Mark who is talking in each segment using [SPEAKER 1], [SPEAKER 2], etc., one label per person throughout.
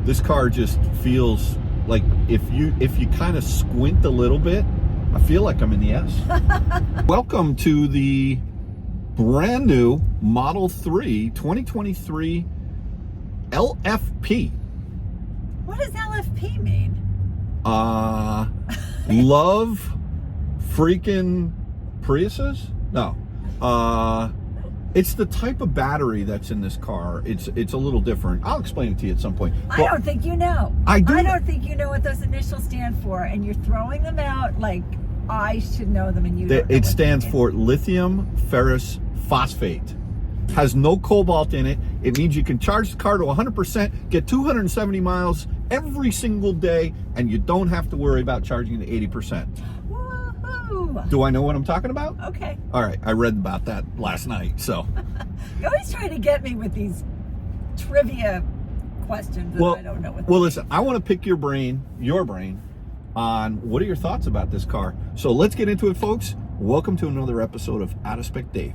[SPEAKER 1] This car just feels like if you kind of squint a little bit, I feel like I'm in the S. Welcome to the brand new Model 3 2023 LFP.
[SPEAKER 2] What does LFP mean?
[SPEAKER 1] Love freaking Priuses? No. It's the type of battery that's in this car. It's a little different. I'll explain it to you at some point.
[SPEAKER 2] I don't think you know.
[SPEAKER 1] I do.
[SPEAKER 2] I don't think you know what those initials stand for, and you're throwing them out like I should know them, and you don't know
[SPEAKER 1] It
[SPEAKER 2] what
[SPEAKER 1] stands
[SPEAKER 2] they mean.
[SPEAKER 1] for lithium ferrous phosphate. Has no cobalt in it. It means you can charge the car to 100%, get 270 miles every single day, and you don't have to worry about charging to 80%.
[SPEAKER 2] Woohoo!
[SPEAKER 1] Do I know what I'm talking about?
[SPEAKER 2] Okay.
[SPEAKER 1] All right, I read about that last night, so.
[SPEAKER 2] You always try to get me with these trivia questions that I don't know what they
[SPEAKER 1] Well,
[SPEAKER 2] mean.
[SPEAKER 1] listen, I want to pick your brain, on what are your thoughts about this car. So let's get into it, folks. Welcome to another episode of Out of Spec Dave.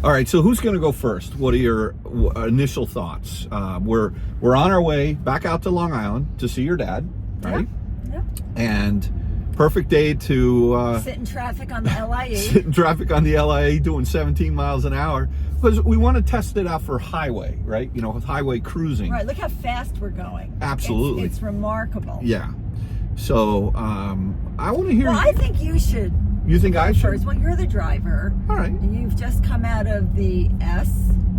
[SPEAKER 1] All right, so who's going to go first? What are your initial thoughts? We're on our way back out to Long Island to see your dad, right?
[SPEAKER 2] Yeah.
[SPEAKER 1] And perfect day to
[SPEAKER 2] Sit in traffic on the LIE.
[SPEAKER 1] sit in traffic on the LIE doing 17 miles an hour because we want to test it out for highway, right? You know, with highway cruising.
[SPEAKER 2] Right, look how fast we're going.
[SPEAKER 1] Absolutely.
[SPEAKER 2] It's remarkable.
[SPEAKER 1] Yeah. So I want to hear.
[SPEAKER 2] Well, I think you should.
[SPEAKER 1] You think I should?
[SPEAKER 2] First, well, you're the driver.
[SPEAKER 1] All right.
[SPEAKER 2] And you've just come out of the S,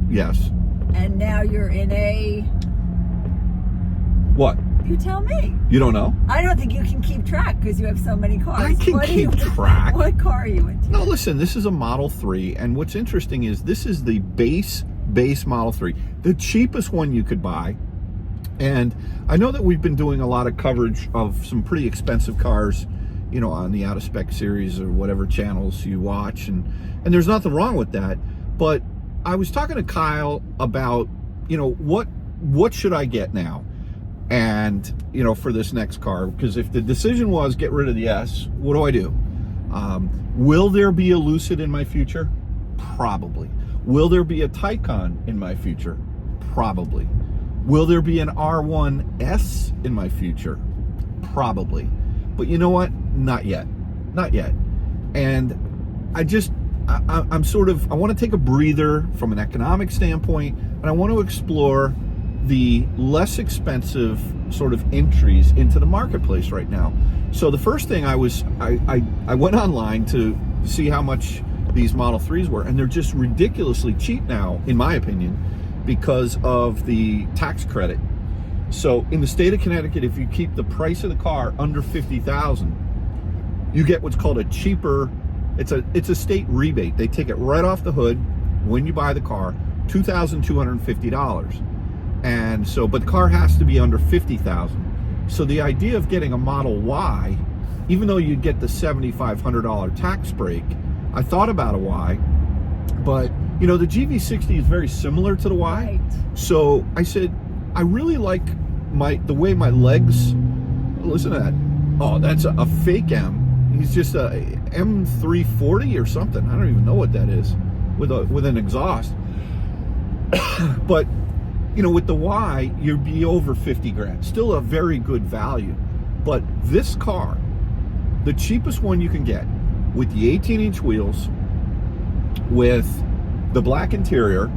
[SPEAKER 1] Yes.
[SPEAKER 2] and now you're in a.
[SPEAKER 1] What?
[SPEAKER 2] You tell me.
[SPEAKER 1] You don't know?
[SPEAKER 2] I don't think you can keep track because you have so many cars.
[SPEAKER 1] I can
[SPEAKER 2] What are
[SPEAKER 1] keep
[SPEAKER 2] you-
[SPEAKER 1] track.
[SPEAKER 2] What car are you into?
[SPEAKER 1] No, listen, this is a Model 3, and what's interesting is this is the base Model 3, the cheapest one you could buy. And I know that we've been doing a lot of coverage of some pretty expensive cars, you know, on the Out of Spec series or whatever channels you watch, and there's nothing wrong with that. But I was talking to Kyle about, you know, what should I get now? And, you know, for this next car, because if the decision was get rid of the S, what do? Will there be a Lucid in my future? Probably. Will there be a Taycan in my future? Probably. Will there be an R1S in my future? Probably. But you know what? Not yet. Not yet. And I want to take a breather from an economic standpoint, and I want to explore the less expensive sort of entries into the marketplace right now. So the first thing I went online to see how much these Model 3s were, and they're just ridiculously cheap now, in my opinion, because of the tax credit. So in the state of Connecticut, if you keep the price of the car under $50,000, you get what's called a cheaper, it's a state rebate. They take it right off the hood when you buy the car, $2,250. And so, but the car has to be under $50,000. So the idea of getting a Model Y, even though you get the $7,500 tax break, I thought about a Y, but you know, the GV60 is very similar to the Y.
[SPEAKER 2] Right.
[SPEAKER 1] So I said, I really like the way my legs, listen to that. Oh, that's a fake M. He's just a M340 or something. I don't even know what that is with an exhaust. But you know, with the Y, you'd be over 50 grand. Still a very good value. But this car, the cheapest one you can get, with the 18-inch wheels, with the black interior,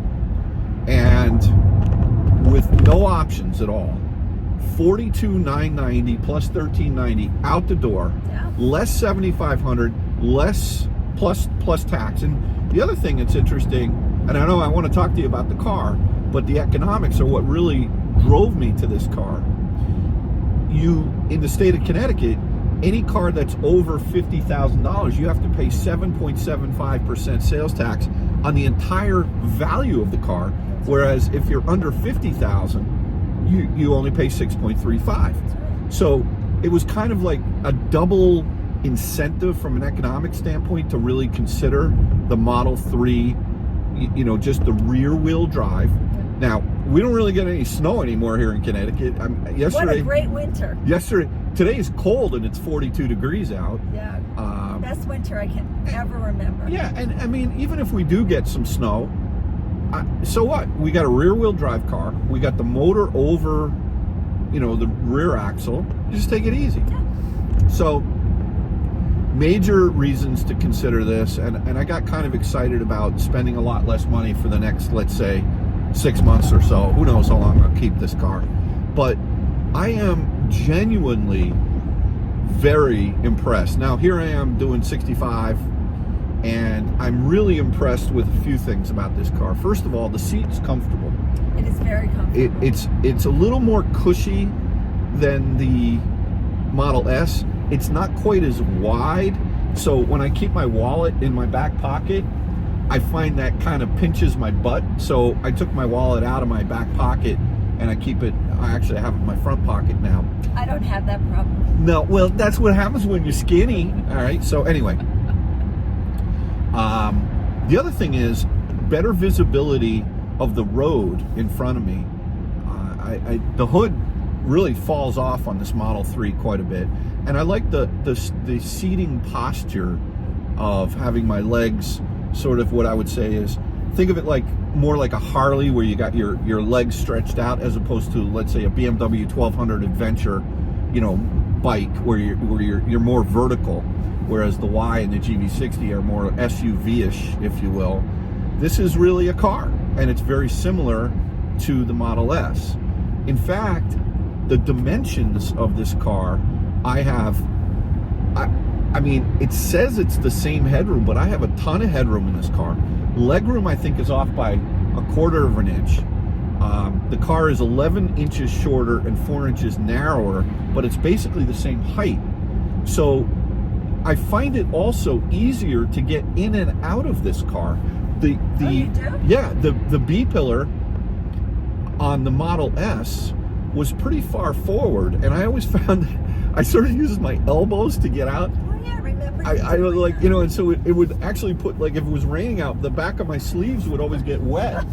[SPEAKER 1] and with no options at all, $42,990 plus $1,390 out the door,
[SPEAKER 2] Yeah.
[SPEAKER 1] less $7,500, less plus tax. And the other thing that's interesting, and I know I want to talk to you about the car, but the economics are what really drove me to this car. In the state of Connecticut, any car that's over $50,000, you have to pay 7.75% sales tax on the entire value of the car. Whereas if you're under $50,000, you only pay 6.35. So it was kind of like a double incentive from an economic standpoint to really consider the Model 3, you know, just the rear wheel drive. Now, we don't really get any snow anymore here in Connecticut. Yesterday,
[SPEAKER 2] What a great winter.
[SPEAKER 1] today is cold and it's 42 degrees out.
[SPEAKER 2] Yeah. best winter I can ever remember.
[SPEAKER 1] Yeah, and I mean, even if we do get some snow, so what? We got a rear-wheel drive car. We got the motor over, the rear axle. You just take it easy.
[SPEAKER 2] Yeah.
[SPEAKER 1] So, major reasons to consider this, and I got kind of excited about spending a lot less money for the next, let's say, 6 months or so. Who knows how long I'll keep this car. But I am genuinely very impressed. Now, here I am doing 65, and I'm really impressed with a few things about this car. First of all, the seat's comfortable.
[SPEAKER 2] It is very comfortable.
[SPEAKER 1] It's a little more cushy than the Model S. It's not quite as wide, so when I keep my wallet in my back pocket, I find that kind of pinches my butt. So I took my wallet out of my back pocket, and I actually have it in my front pocket now.
[SPEAKER 2] I don't have that problem.
[SPEAKER 1] No, well, that's what happens when you're skinny. All right, so anyway. The other thing is better visibility of the road in front of me. The hood really falls off on this Model 3 quite a bit, and I like the seating posture of having my legs sort of what I would say is, think of it like more like a Harley where you got your legs stretched out, as opposed to, let's say, a BMW 1200 Adventure, bike where you're more vertical, whereas the Y and the GV60 are more SUV-ish, if you will. This is really a car, and it's very similar to the Model S. In fact, the dimensions of this car, I mean, it says it's the same headroom, but I have a ton of headroom in this car. Legroom, I think, is off by 1/4 of an inch. The car is 11 inches shorter and 4 inches narrower, but it's basically the same height. So I find it also easier to get in and out of this car.
[SPEAKER 2] You do?
[SPEAKER 1] Yeah, the B-pillar on the Model S was pretty far forward, and I always found that I sort of used my elbows to get out.
[SPEAKER 2] Oh yeah, I remember.
[SPEAKER 1] I was like, and so it would actually put, like, if it was raining out, the back of my sleeves would always get wet.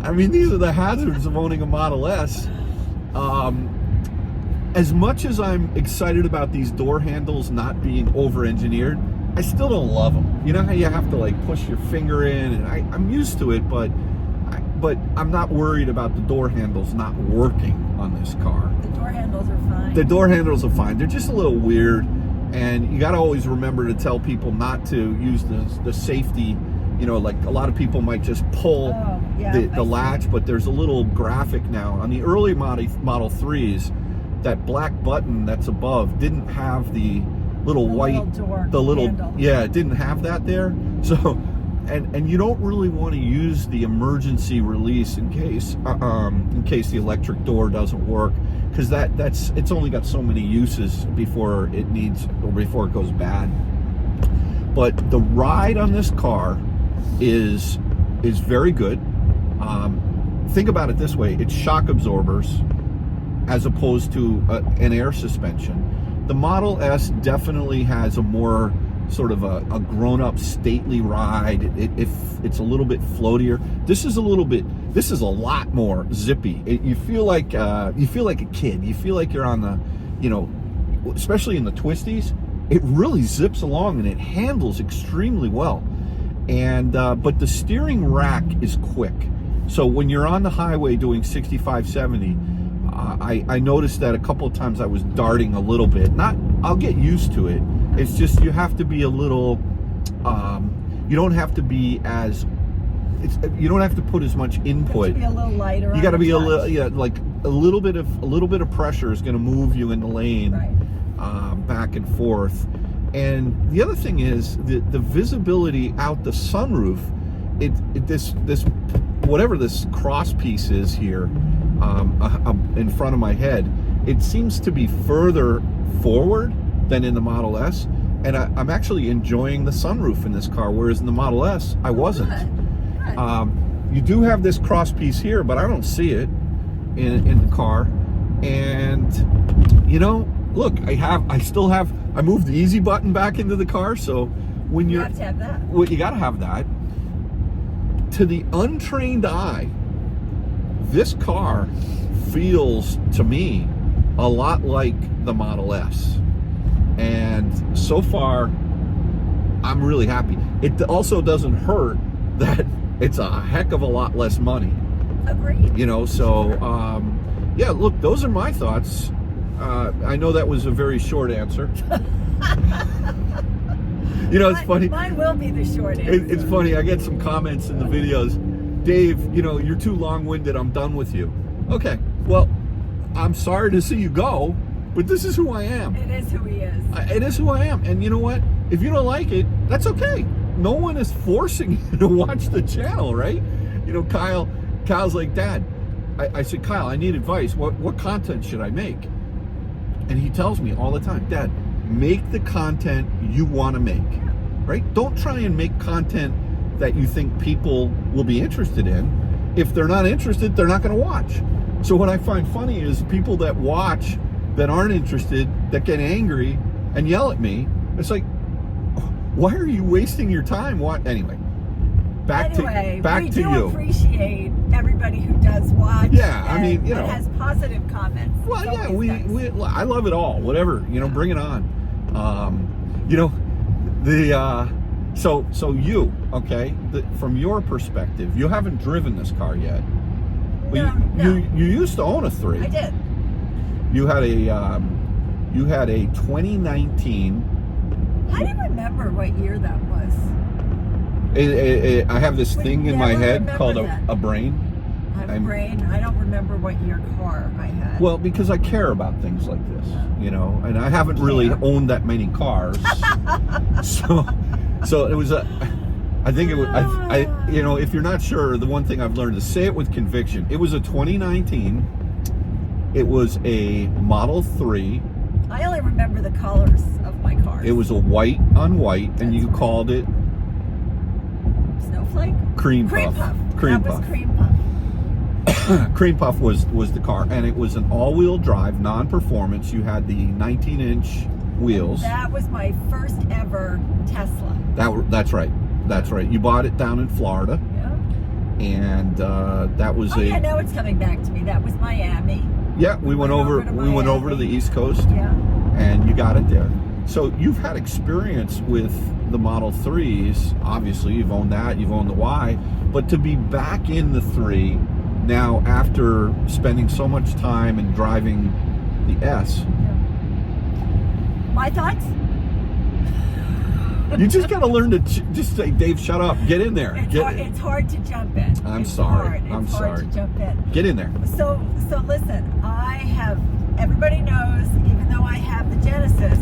[SPEAKER 1] I mean, these are the hazards of owning a Model S. As much as I'm excited about these door handles not being over-engineered, I still don't love them. You know how you have to, like, push your finger in, and I'm used to it, but I'm not worried about the door handles not working on this car.
[SPEAKER 2] The door handles are fine.
[SPEAKER 1] The door handles are fine. They're just a little weird, and you got to always remember to tell people not to use the safety. Like a lot of people might just pull the latch, but there's a little graphic now on the early Model 3s. That black button that's above didn't have the little white, handle. Yeah, it didn't have that there. So, and you don't really want to use the emergency release in case the electric door doesn't work, because it's only got so many uses before it goes bad. But the ride on this car is very good. Think about it this way: it's shock absorbers as opposed to an air suspension. The Model S definitely has a more sort of a grown-up, stately ride. It's a little bit floatier. This is a lot more zippy. You feel like a kid. You feel like you're on the, especially in the twisties. It really zips along and it handles extremely well. And but the steering rack is quick. So when you're on the highway doing 65, 70, I noticed that a couple of times I was darting a little bit. I'll get used to it. It's just you have to be a little. You don't have to be as. You don't have to put as much input.
[SPEAKER 2] You have to be a little lighter.
[SPEAKER 1] You got to be a little, like a little bit of pressure is going to move you in the lane, right. Back and forth. And the other thing is the visibility out the sunroof. This whatever this cross piece is here in front of my head, it seems to be further forward than in the Model S, and I'm actually enjoying the sunroof in this car, whereas in the Model S I wasn't. Good. You do have this cross piece here, but I don't see it in the car. And look, I moved the easy button back into the car, so when you
[SPEAKER 2] have to have that.
[SPEAKER 1] Well, you got to have that. To the untrained eye, this car feels to me a lot like the Model S. And so far, I'm really happy. It also doesn't hurt that it's a heck of a lot less money.
[SPEAKER 2] Agreed.
[SPEAKER 1] You know, so, yeah, look, those are my thoughts. I know that was a very short answer. You know, it's funny.
[SPEAKER 2] Mine will be the short answer.
[SPEAKER 1] It's funny. I get some comments in the videos. Dave, you know, you're too long-winded. I'm done with you. Okay, well, I'm sorry to see you go, but this is who I am.
[SPEAKER 2] It is who he is.
[SPEAKER 1] It is who I am. And you know what? If you don't like it, that's okay. No one is forcing you to watch the channel, right? You know, Kyle's like, Dad, I said, Kyle, I need advice. What content should I make? And he tells me all the time, Dad, make the content you want to make, right? Don't try and make content that you think people will be interested in. If they're not interested, they're not going to watch. So what I find funny is people that watch that aren't interested, that get angry and yell at me. It's like, why are you wasting your time? Anyway, back to you.
[SPEAKER 2] We do appreciate everybody who does watch.
[SPEAKER 1] Yeah, I mean, you know,
[SPEAKER 2] has positive comments.
[SPEAKER 1] Well, yeah, I love it all. Whatever, you know, bring it on. You know, so you, okay, from your perspective, you haven't driven this car yet.
[SPEAKER 2] No.
[SPEAKER 1] You used to own a 3.
[SPEAKER 2] I did.
[SPEAKER 1] You had a 2019.
[SPEAKER 2] I don't remember what year that was.
[SPEAKER 1] I have this thing in my head called a brain.
[SPEAKER 2] I have a brain. I don't remember what year car I had.
[SPEAKER 1] Well, because I care about things like this, you know, and I haven't really owned that many cars. so it was I think it was, you know, if you're not sure, the one thing I've learned is say it with conviction. It was a 2019. It was a Model 3.
[SPEAKER 2] I only remember the colors of my cars.
[SPEAKER 1] It was a white on white, and you called it
[SPEAKER 2] Snowflake?
[SPEAKER 1] Cream Puff.
[SPEAKER 2] Cream Puff. Was Cream Puff.
[SPEAKER 1] Cream Puff was the car, and it was an all-wheel drive, non-performance. You had the 19-inch wheels.
[SPEAKER 2] That was my first ever Tesla.
[SPEAKER 1] That's right. That's right. You bought it down in Florida.
[SPEAKER 2] Yeah.
[SPEAKER 1] And that was
[SPEAKER 2] yeah, now it's coming back to me. That was Miami.
[SPEAKER 1] Yeah, we went over to the East Coast.
[SPEAKER 2] Yeah.
[SPEAKER 1] And you got it there. So you've had experience with the Model 3s. Obviously, you've owned that. You've owned the Y. But to be back in the 3 now after spending so much time and driving the S.
[SPEAKER 2] Yeah. My thoughts?
[SPEAKER 1] You just got to learn to just say, Dave, shut up. Get in there.
[SPEAKER 2] It's hard to jump in.
[SPEAKER 1] I'm sorry.
[SPEAKER 2] It's hard to jump in.
[SPEAKER 1] Get in there.
[SPEAKER 2] So listen, everybody knows, even though I have the Genesis,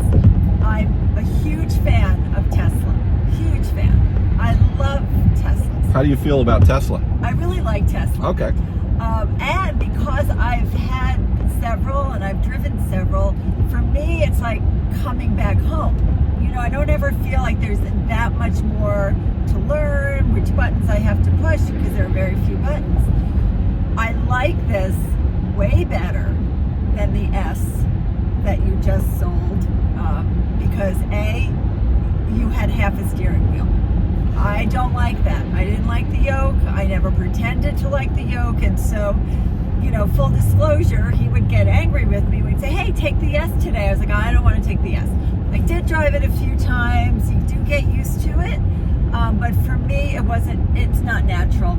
[SPEAKER 2] I'm a huge fan of Tesla. Huge fan. I love Teslas.
[SPEAKER 1] How do you feel about Tesla?
[SPEAKER 2] I really like Tesla.
[SPEAKER 1] Okay.
[SPEAKER 2] And because I've had several and I've driven several, for me, it's like coming back home. You know, I don't ever feel like there's that much more to learn, which buttons I have to push, because there are very few buttons. I like this way better than the S that you just sold, because you had half a steering wheel. I don't like that. I didn't like the yoke. I never pretended to like the yoke, and so, you know, full disclosure, he would get angry with me. We'd say, hey, take the S today. I was like, I don't want to take the S. I did drive it a few times. You do get used to it. But for me, it's not natural.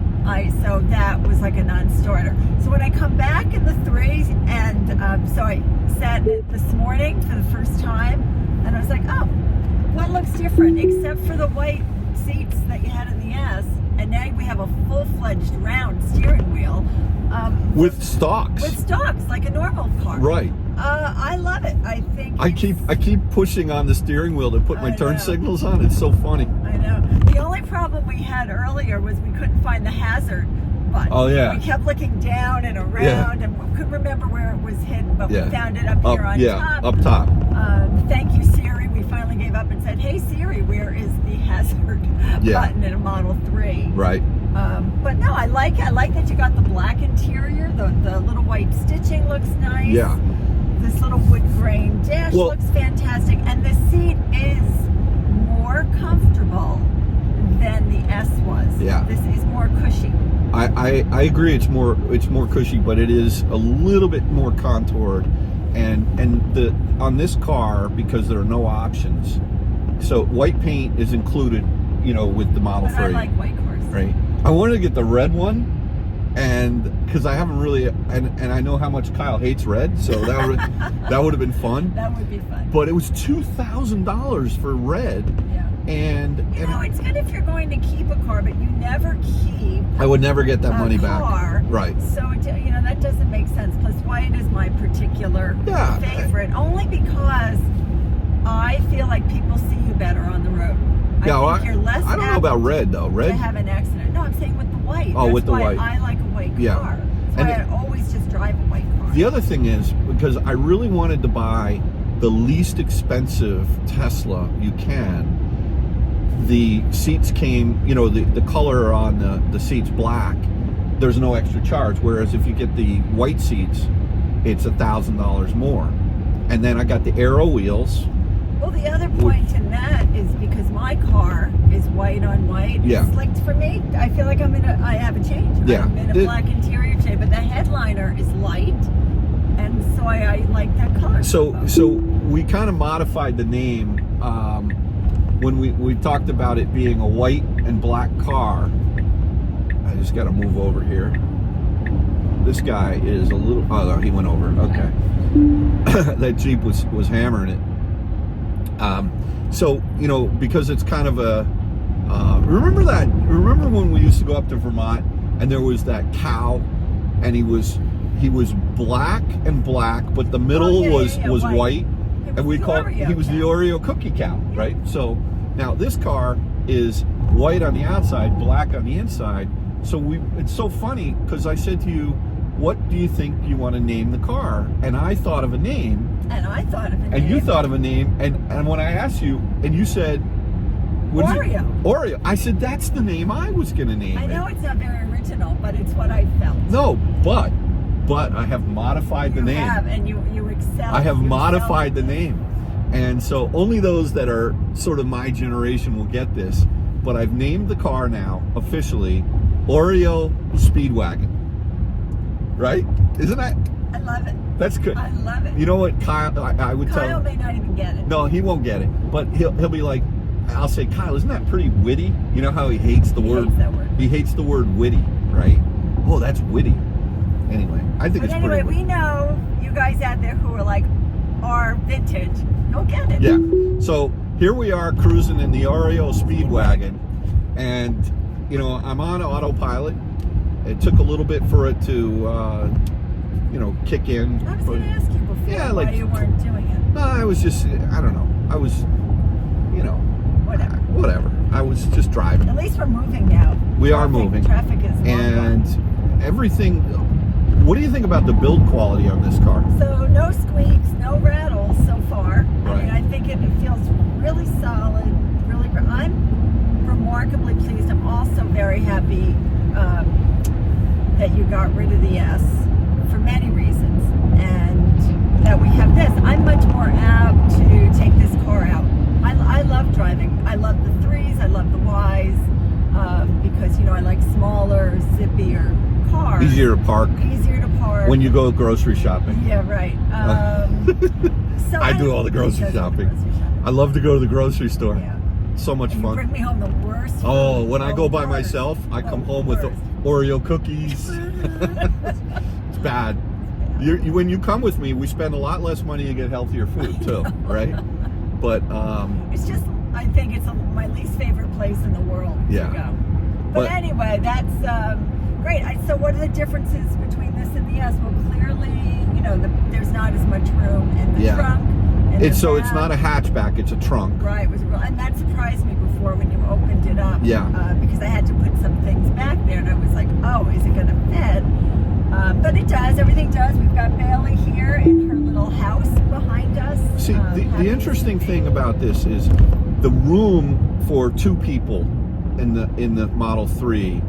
[SPEAKER 2] So that was like a non-starter. So when I come back in the 3, and so I sat in it this morning for the first time, and I was like, oh, what looks different? Except for the white seats that you had in the S, and now we have a full-fledged round steering wheel.
[SPEAKER 1] With stalks.
[SPEAKER 2] With stalks, like a normal car.
[SPEAKER 1] Right.
[SPEAKER 2] I love it. I think
[SPEAKER 1] I keep pushing on the steering wheel to put my turn signals on. It's so funny.
[SPEAKER 2] I know. The only problem we had earlier was we couldn't find the hazard button.
[SPEAKER 1] Oh yeah.
[SPEAKER 2] We kept looking down and around, and couldn't remember where it was hidden, but we found it up here on top.
[SPEAKER 1] Yeah, up top.
[SPEAKER 2] Thank you, Siri. We finally gave up and said, "Hey Siri, where is the hazard button in a Model 3?"
[SPEAKER 1] Right.
[SPEAKER 2] But no, I like that you got the black interior. The little white stitching looks nice.
[SPEAKER 1] Yeah.
[SPEAKER 2] This little wood grain dash looks fantastic, and the seat is more comfortable than the S was.
[SPEAKER 1] Yeah.
[SPEAKER 2] This is more cushy.
[SPEAKER 1] I agree. It's more cushy, but it is a little bit more contoured and on this car, because there are no options, so white paint is included, with the Model 3.
[SPEAKER 2] I like white cars.
[SPEAKER 1] Right. I wanted to get the red one, and because I haven't really, and I know how much Kyle hates red, so that would have been fun.
[SPEAKER 2] That would be fun.
[SPEAKER 1] But it was $2,000 for red.
[SPEAKER 2] Yeah.
[SPEAKER 1] And
[SPEAKER 2] it's good if you're going to keep a car, but you never keep.
[SPEAKER 1] I would never get that money back. Right.
[SPEAKER 2] So that doesn't make sense. Plus, white is my particular favorite, only because I feel like people see you better on the road. I think you're less.
[SPEAKER 1] I don't know about red though. Red.
[SPEAKER 2] To have an accident. No, I'm saying with the white.
[SPEAKER 1] Oh,
[SPEAKER 2] That's
[SPEAKER 1] with the
[SPEAKER 2] why
[SPEAKER 1] white.
[SPEAKER 2] I like a white car.
[SPEAKER 1] Yeah.
[SPEAKER 2] That's why I always just drive a white car.
[SPEAKER 1] The other thing is, because I really wanted to buy the least expensive Tesla you can. The seats came, the color on the seats black. There's no extra charge. Whereas if you get the white seats, it's $1,000 more. And then I got the Aero wheels.
[SPEAKER 2] Well, the other point in that is because my car is white on white.
[SPEAKER 1] Yeah.
[SPEAKER 2] It's like, for me, I feel like I have a change.
[SPEAKER 1] Yeah.
[SPEAKER 2] I'm in a black interior today, but the headliner is light, and so I like that color.
[SPEAKER 1] So we kind of modified the name when we talked about it being a white and black car. I just got to move over here. This guy is a little. Oh, no, he went over. Okay. That Jeep was hammering it. So because it's kind of a. Remember when we used to go up to Vermont and there was that cow, and he was black and black, but the middle was white. And we called he was the Oreo cookie cow, right? So now this car is white on the outside, black on the inside. So it's so funny because I said to you, what do you think you want to name the car? And I thought of a name.
[SPEAKER 2] And I thought of a name.
[SPEAKER 1] And you thought of a name. And when I asked you, and you said,
[SPEAKER 2] Oreo.
[SPEAKER 1] Oreo. I said, that's the name I was going to name it.
[SPEAKER 2] I know it's not very original, but it's what I felt.
[SPEAKER 1] No, but I have modified the name.
[SPEAKER 2] You have, and you excel.
[SPEAKER 1] I have modified the name. And so only those that are sort of my generation will get this. But I've named the car now, officially, Oreo Speedwagon. Right? Isn't that?
[SPEAKER 2] I love it.
[SPEAKER 1] That's good.
[SPEAKER 2] I love it.
[SPEAKER 1] You know what, Kyle, I would tell him.
[SPEAKER 2] Kyle may not even get it.
[SPEAKER 1] No, he won't get it. But he'll be like, I'll say, Kyle, isn't that pretty witty? You know how he hates the word?
[SPEAKER 2] He hates that word.
[SPEAKER 1] He hates the word witty, right? Oh, that's witty. Anyway, I think it's pretty witty.
[SPEAKER 2] We know you guys out there who are vintage. You'll get it.
[SPEAKER 1] Yeah. So here we are cruising in the Oreo Speedwagon, and I'm on autopilot. It took a little bit for it to kick in.
[SPEAKER 2] I was going to ask you before why you weren't doing it.
[SPEAKER 1] No, I was just, I don't know. I was, whatever. I was just driving.
[SPEAKER 2] At least we're moving now.
[SPEAKER 1] We are moving.
[SPEAKER 2] Traffic is long
[SPEAKER 1] and
[SPEAKER 2] gone.
[SPEAKER 1] Everything. What do you think about the build quality on this car?
[SPEAKER 2] So no squeaks, no rattles so far.
[SPEAKER 1] Right.
[SPEAKER 2] I mean, I think it feels really solid, really great. I'm remarkably pleased. I'm also very happy that you got rid of the S for many reasons, and that we have this. I'm much more apt to take this car out. I love driving. I love the 3s. I love the Ys because I like smaller, zippier cars.
[SPEAKER 1] Easier to park.
[SPEAKER 2] Easier to park.
[SPEAKER 1] When you go grocery shopping.
[SPEAKER 2] Yeah, right. So
[SPEAKER 1] I do all the grocery shopping. I love to go to the grocery store.
[SPEAKER 2] Yeah.
[SPEAKER 1] So much fun.
[SPEAKER 2] Bring me home the worst.
[SPEAKER 1] Oh, when I go by myself, I come home with Oreo cookies. It's bad. When you come with me, we spend a lot less money and get healthier food too, right? But
[SPEAKER 2] it's just, I think it's my least favorite place in the world to go. But anyway, that's great. So what are the differences between this and the S? Well, clearly, there's not as much room in the trunk. It's
[SPEAKER 1] not a hatchback; it's a trunk.
[SPEAKER 2] Right. And that surprised me before when you opened it up.
[SPEAKER 1] Yeah.
[SPEAKER 2] Because I had to put some things back there, and I was like, oh, is it going to fit? But it does. Everything does. We've got Bailey here in her little house behind us.
[SPEAKER 1] See, the interesting thing about this is the room for 2 people in the Model 3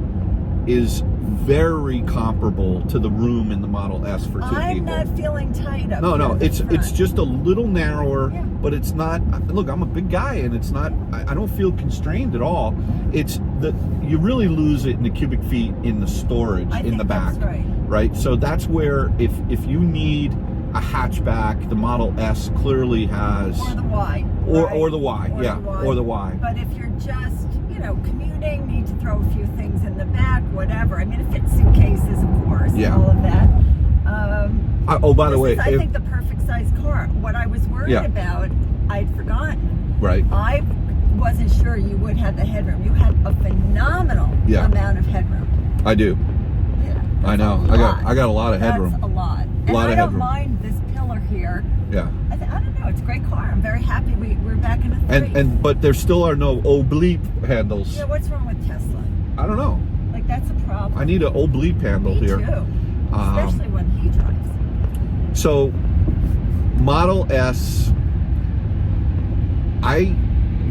[SPEAKER 1] is very comparable to the room in the Model S for 2 people.
[SPEAKER 2] I'm not feeling tight up.
[SPEAKER 1] No, it's just a little narrower, but it's not. Look, I'm a big guy, and it's not. I don't feel constrained at all. It's you really lose it in the cubic feet in the storage in the back.
[SPEAKER 2] That's right.
[SPEAKER 1] Right. So that's where if you need a hatchback. The Model S clearly has,
[SPEAKER 2] Or the Y.
[SPEAKER 1] or the Y,
[SPEAKER 2] Or
[SPEAKER 1] yeah,
[SPEAKER 2] the Y.
[SPEAKER 1] or the Y.
[SPEAKER 2] But if you're just, commuting, need to throw a few things in the back, whatever. I mean, it fits suitcases, of course,
[SPEAKER 1] Yeah.
[SPEAKER 2] all of that.
[SPEAKER 1] By the way,
[SPEAKER 2] I think the perfect size car. What I was worried about, I'd forgotten.
[SPEAKER 1] right.
[SPEAKER 2] I wasn't sure you would have the headroom. You had a phenomenal amount of headroom.
[SPEAKER 1] I do.
[SPEAKER 2] Yeah,
[SPEAKER 1] I know. I got a lot of headroom.
[SPEAKER 2] That's a lot. And I don't mind this pillar here.
[SPEAKER 1] Yeah.
[SPEAKER 2] I don't know. It's a great car. I'm very happy we're back in a 3.
[SPEAKER 1] But there still are no oblique handles.
[SPEAKER 2] Yeah, what's wrong with Tesla?
[SPEAKER 1] I don't know.
[SPEAKER 2] Like, that's a problem.
[SPEAKER 1] I need an oblique handle
[SPEAKER 2] Me
[SPEAKER 1] here.
[SPEAKER 2] too. Especially when he drives.
[SPEAKER 1] So, Model S, I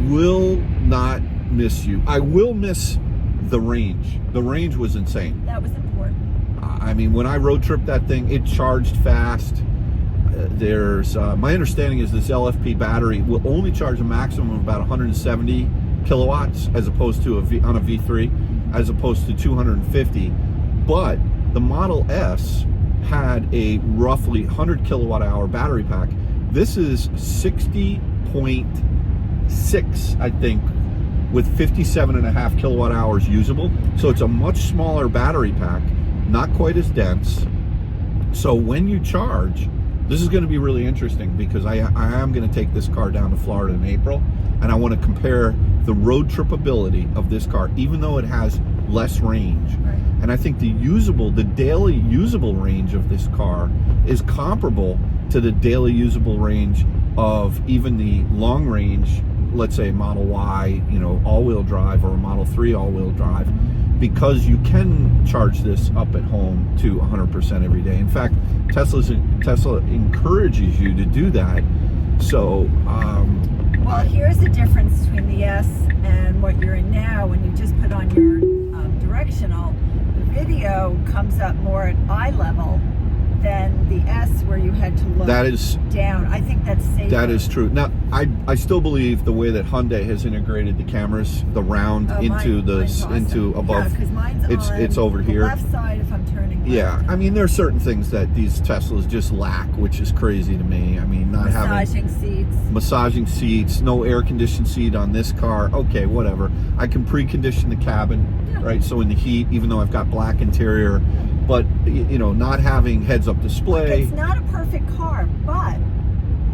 [SPEAKER 1] will not miss you. I will miss the range. The range was insane.
[SPEAKER 2] That was important.
[SPEAKER 1] I mean, when I road tripped that thing, it charged fast. There's my understanding is this LFP battery will only charge a maximum of about 170 kilowatts as opposed to on a V3, as opposed to 250. But the Model S had a roughly 100 kilowatt hour battery pack. This is 60.6, I think, with 57.5 kilowatt hours usable. So it's a much smaller battery pack, not quite as dense. So when you charge, this is going to be really interesting because I am going to take this car down to Florida in April, and I want to compare the road trip ability of this car, even though it has less range.
[SPEAKER 2] Right.
[SPEAKER 1] And I think the daily usable range of this car is comparable to the daily usable range of even the long range, let's say Model Y, all-wheel drive, or a Model 3 all-wheel drive, because you can charge this up at home to 100% every day. In fact, Tesla encourages you to do that. So,
[SPEAKER 2] well, here's the difference between the S and what you're in now. When you just put on your directional, the video comes up more at eye level than the S where you had to look down. I think that's safer.
[SPEAKER 1] That is true. Now, I still believe the way that Hyundai has integrated the cameras, the round into above.
[SPEAKER 2] Yeah, 'cause mine's
[SPEAKER 1] it's over
[SPEAKER 2] the
[SPEAKER 1] here.
[SPEAKER 2] left side if I'm turning left.
[SPEAKER 1] Yeah, I mean, there are certain things that these Teslas just lack, which is crazy to me. I mean, not having massaging seats, no air conditioned seat on this car. Okay, whatever. I can precondition the cabin, right? So in the heat, even though I've got black interior, but not having heads-up display.
[SPEAKER 2] It's not a perfect car, but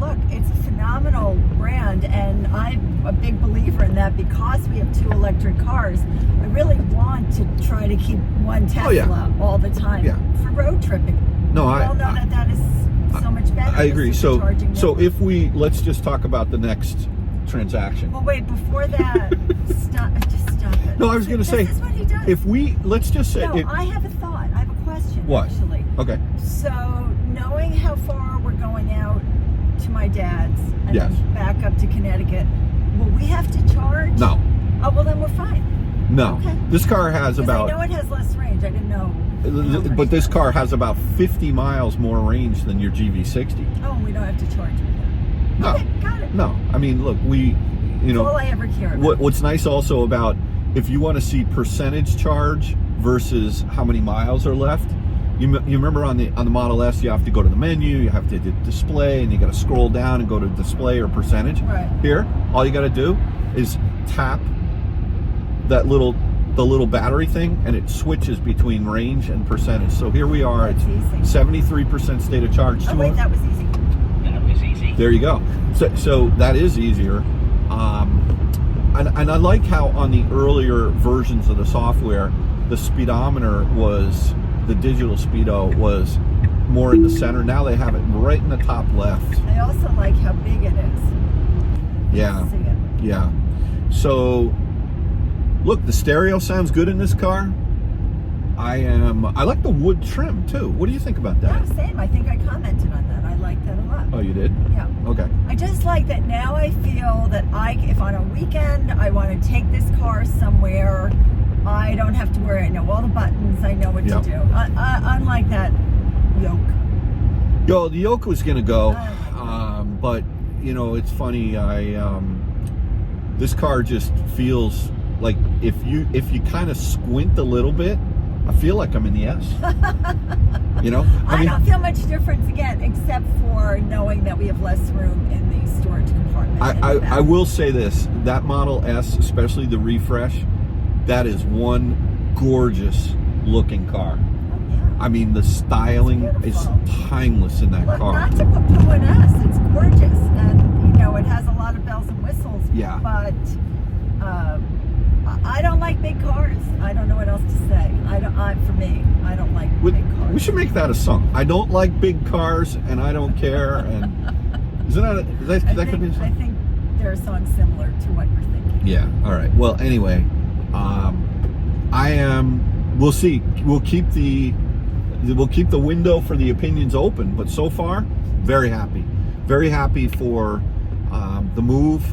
[SPEAKER 2] look, it's a phenomenal brand, and I'm a big believer in that because we have 2 electric cars. I really want to try to keep one Tesla all the time for road tripping.
[SPEAKER 1] No,
[SPEAKER 2] we all know that is so much better.
[SPEAKER 1] I agree. So let's just talk about the next transaction.
[SPEAKER 2] Well, wait, before that, stop it.
[SPEAKER 1] No, I was going to say,
[SPEAKER 2] this is what he does.
[SPEAKER 1] let's just say.
[SPEAKER 2] No, I have a thought. I have a question.
[SPEAKER 1] What?
[SPEAKER 2] Actually.
[SPEAKER 1] Okay.
[SPEAKER 2] So, knowing how far we're going out to my dad's and then back up to Connecticut, will we have to charge?
[SPEAKER 1] No.
[SPEAKER 2] Oh, well, then we're fine.
[SPEAKER 1] No.
[SPEAKER 2] Okay.
[SPEAKER 1] This car has about.
[SPEAKER 2] I know it has less range. I didn't know.
[SPEAKER 1] But this car has about 50 miles more range than your GV60.
[SPEAKER 2] Oh, we don't have to charge with that.
[SPEAKER 1] No.
[SPEAKER 2] Okay, got it.
[SPEAKER 1] No. I mean, look,
[SPEAKER 2] That's all I ever care about.
[SPEAKER 1] What's nice also about, if you want to see percentage charge versus how many miles are left, you remember on the Model S, you have to go to the menu, you have to display, and you got to scroll down and go to display or percentage.
[SPEAKER 2] Right.
[SPEAKER 1] Here, all you got to do is tap the little battery thing, and it switches between range and percentage. So here we are.
[SPEAKER 2] That's
[SPEAKER 1] it's 73% state of charge.
[SPEAKER 2] Oh, wait, that was easy.
[SPEAKER 1] There you go. So that is easier. And I like how on the earlier versions of the software, the speedometer the digital speedo was more in the center. Now they have it right in the top left.
[SPEAKER 2] I also like how big it is.
[SPEAKER 1] Yeah.
[SPEAKER 2] See it.
[SPEAKER 1] Yeah. So, look, the stereo sounds good in this car. I like the wood trim too. What do you think about that?
[SPEAKER 2] Yeah, same. I think I commented on that. I like that a lot.
[SPEAKER 1] Oh, you did?
[SPEAKER 2] Yeah.
[SPEAKER 1] Okay.
[SPEAKER 2] I just like that now. I feel that if on a weekend I want to take this car somewhere, I don't have to worry. I know all the buttons. I know what to do. Unlike that yoke.
[SPEAKER 1] The yoke was gonna go, but it's funny. This car just feels like if you kind of squint a little bit, I feel like I'm in the S. You know?
[SPEAKER 2] I don't feel much difference again, except for knowing that we have less room in the storage compartment.
[SPEAKER 1] I will say this, that Model S, especially the refresh, that is one gorgeous looking car.
[SPEAKER 2] Oh, yeah.
[SPEAKER 1] I mean, the styling is timeless in that car.
[SPEAKER 2] Not to poo-poo an S, it's gorgeous, and you know it has a lot of bells and whistles.
[SPEAKER 1] Yeah.
[SPEAKER 2] But I don't like big cars. I don't know what else to say. For me, I don't like big cars.
[SPEAKER 1] We should make that a song. I don't like big cars, and I don't care. And isn't that that could be a song?
[SPEAKER 2] I think there are songs similar to what you're thinking.
[SPEAKER 1] Yeah. All right. Well, anyway, we'll see. We'll keep the window for the opinions open. But so far, very happy for the move.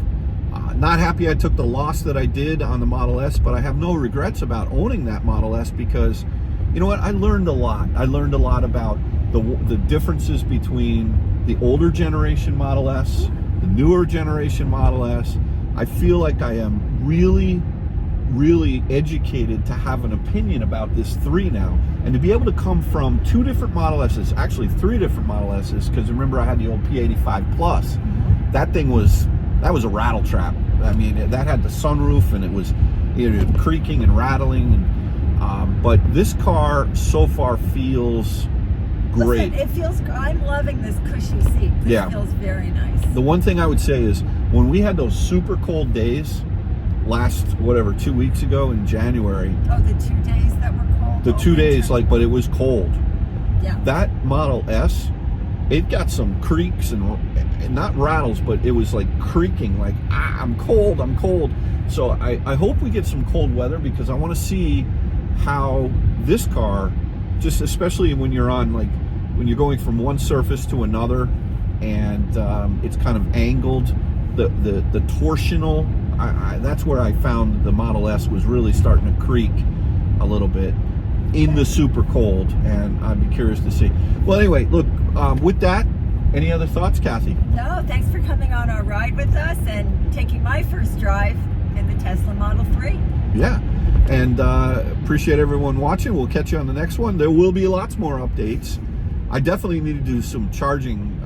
[SPEAKER 1] Not happy I took the loss that I did on the Model S, but I have no regrets about owning that Model S because, you know what, I learned a lot. I learned a lot about the differences between the older generation Model S, the newer generation Model S. I feel like I am really, really educated to have an opinion about this 3 now. And to be able to come from 2 different Model S's, actually 3 different Model S's, because remember I had the old P85 Plus. That thing was a rattle trap. I mean, that had the sunroof and it was creaking and rattling. And, but this car so far feels great.
[SPEAKER 2] Listen, I'm loving this cushy seat. This feels very nice.
[SPEAKER 1] The one thing I would say is when we had those super cold days last, 2 weeks ago in January.
[SPEAKER 2] Oh, the 2 days that were cold?
[SPEAKER 1] The 2 days, but it was cold.
[SPEAKER 2] Yeah.
[SPEAKER 1] That Model S, it got some creaks and not rattles, but it was like creaking, like, I'm cold. So I hope we get some cold weather because I want to see how this car, just especially when you're on, when you're going from one surface to another and it's kind of angled, the torsional, that's where I found the Model S was really starting to creak a little bit in the super cold, and I'd be curious to see. Well, anyway, look, with that, any other thoughts, Kathy?
[SPEAKER 2] No, thanks for coming on our ride with us and taking my first drive in the Tesla Model 3.
[SPEAKER 1] Yeah, and appreciate everyone watching. We'll catch you on the next one. There will be lots more updates. I definitely need to do some charging,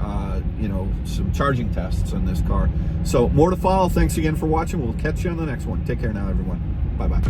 [SPEAKER 1] some charging tests on this car. So more to follow. Thanks again for watching. We'll catch you on the next one. Take care now, everyone. Bye-bye.